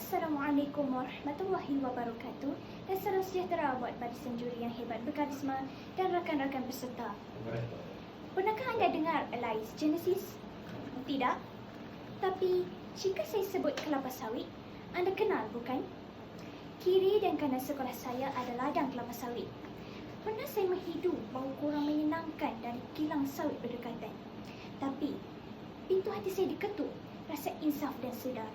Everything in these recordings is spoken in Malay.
Assalamualaikum warahmatullahi wabarakatuh dan salam sejahtera buat barisan juri yang hebat berkarisma dan rakan-rakan peserta. Pernahkah anda dengar Alice Genesis? Tidak? Tapi jika saya sebut kelapa sawit, anda kenal bukan? Kiri dan kanan sekolah saya ada ladang kelapa sawit. Pernah saya menghidu bau kurang menyenangkan dari kilang sawit berdekatan. Tapi pintu hati saya diketuk rasa insaf dan sedar.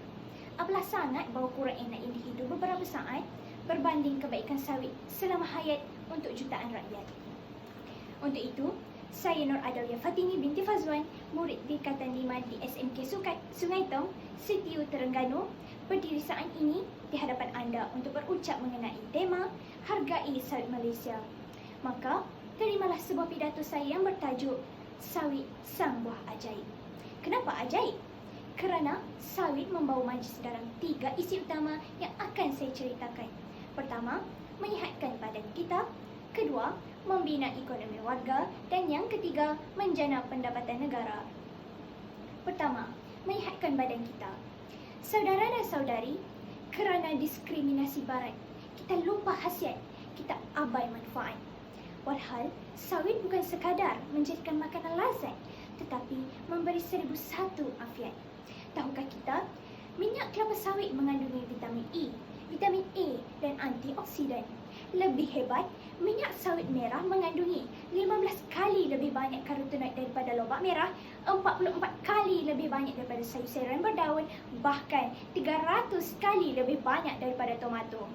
Apalah sangat bau kurang enak yang dihidu beberapa saat berbanding kebaikan sawit selama hayat untuk jutaan rakyat. Untuk itu, saya Nur Adalia Fatini binti Fazwan, murid tingkatan 5 di SMK Sungai Tong, Setiu Terengganu, berdiri saat ini di hadapan anda untuk berucap mengenai tema Hargai Sawit Malaysia. Maka, terimalah sebuah pidato saya yang bertajuk Sawit Sang Buah Ajaib. Kenapa ajaib? Kerana sawit membawa majlis dalam 3 isi utama yang akan saya ceritakan. Pertama, menyihatkan badan kita. Kedua, membina ekonomi warga. Dan yang ketiga, menjana pendapatan negara. Pertama, menyihatkan badan kita. Saudara dan saudari, kerana diskriminasi barat, kita lupa khasiat, kita abai manfaat. Walhal, sawit bukan sekadar menjadikan makanan lazat, tetapi memberi 1001 afiat. Tahukah kita, minyak kelapa sawit mengandungi vitamin E, vitamin A dan antioksidan. Lebih hebat, minyak sawit merah mengandungi 15 kali lebih banyak karotenoid daripada lobak merah, 44 kali lebih banyak daripada sayur-sayuran berdaun, bahkan 300 kali lebih banyak daripada tomato.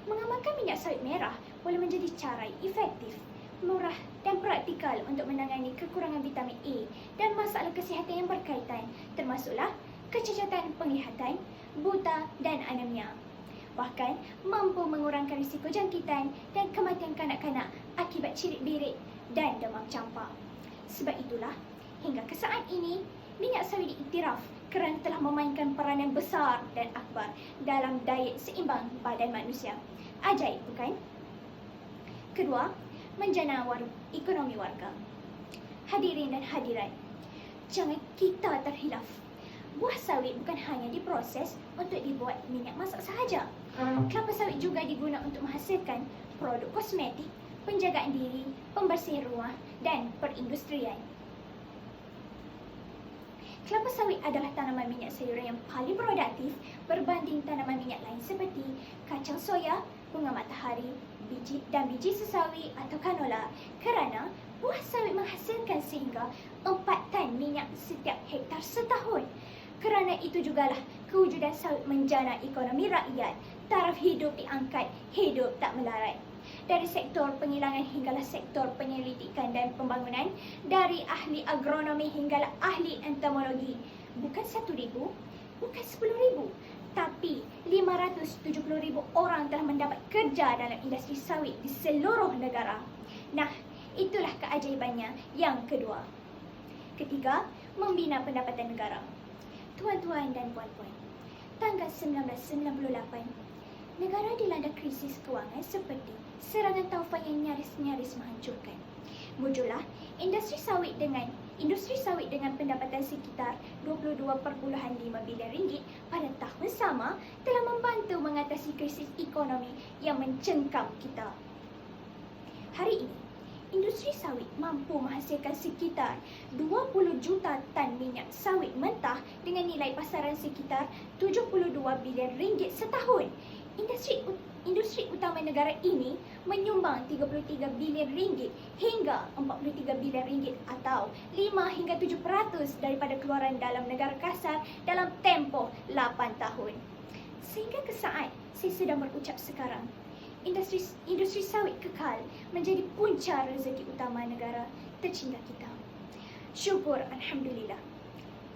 Mengamalkan minyak sawit merah boleh menjadi cara efektif, murah dan praktikal untuk menangani kekurangan vitamin A dan masalah kesihatan yang berkaitan, termasuklah kecacatan penglihatan, buta dan anemia. Bahkan mampu mengurangkan risiko jangkitan dan kematian kanak-kanak akibat cirit-birit dan demam campak. Sebab itulah, hingga ke saat ini, minyak sawit diiktiraf kerana telah memainkan peranan besar dan akbar dalam diet seimbang badan manusia. Ajaib bukan? Kedua, menjana ekonomi warga. Hadirin dan hadirat, jangan kita terhilaf. Buah sawit bukan hanya diproses untuk dibuat minyak masak sahaja. Kelapa sawit juga digunakan untuk menghasilkan produk kosmetik, penjagaan diri, pembersihan rumah dan perindustrian. Kelapa sawit adalah tanaman minyak sayuran yang paling produktif berbanding tanaman minyak lain seperti kacang soya, bunga matahari, biji sesawi atau kanola, kerana buah sawit menghasilkan sehingga 4 tan minyak setiap hektar setahun. Kerana itu jugalah kewujudan sawit menjana ekonomi rakyat, taraf hidup diangkat, hidup tak melarat. Dari sektor pengilangan hinggalah sektor penyelidikan dan pembangunan, dari ahli agronomi hinggalah ahli entomologi. Bukan 1,000, bukan 10,000, tapi 570,000 orang telah mendapat kerja dalam industri sawit di seluruh negara. Nah, itulah keajaibannya yang kedua. Ketiga, membina pendapatan negara. Tuan-tuan dan puan-puan, tanggal 1998, negara dilanda krisis kewangan seperti serangan taufan yang nyaris-nyaris menghancurkan. Muncullah industri sawit dengan pendapatan sekitar 22.5 bilion ringgit pada tahun sama telah membantu mengatasi krisis ekonomi yang mencengkam kita. Hari ini, industri sawit mampu menghasilkan sekitar 20 juta tan minyak sawit mentah dengan nilai pasaran sekitar 72 bilion ringgit setahun. Industri utama negara ini menyumbang 33 bilion ringgit hingga 43 bilion ringgit atau 5 hingga 7% daripada keluaran dalam negara kasar dalam tempoh 8 tahun. Sehingga ke saat saya sedang berucap sekarang, industri sawit kekal menjadi punca rezeki utama negara tercinta kita. Syukur Alhamdulillah.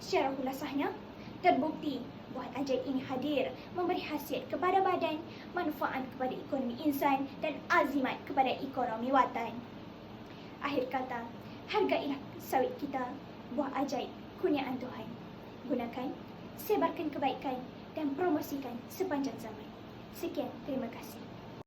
Secara hulasahnya, terbukti buah ajaib ini hadir memberi khasiat kepada badan, manfaat kepada ekonomi insan dan azimat kepada ekonomi watan. Akhir kata, hargailah sawit kita, buah ajaib kurniaan Tuhan. Gunakan, sebarkan kebaikan dan promosikan sepanjang zaman. Sekian, terima kasih.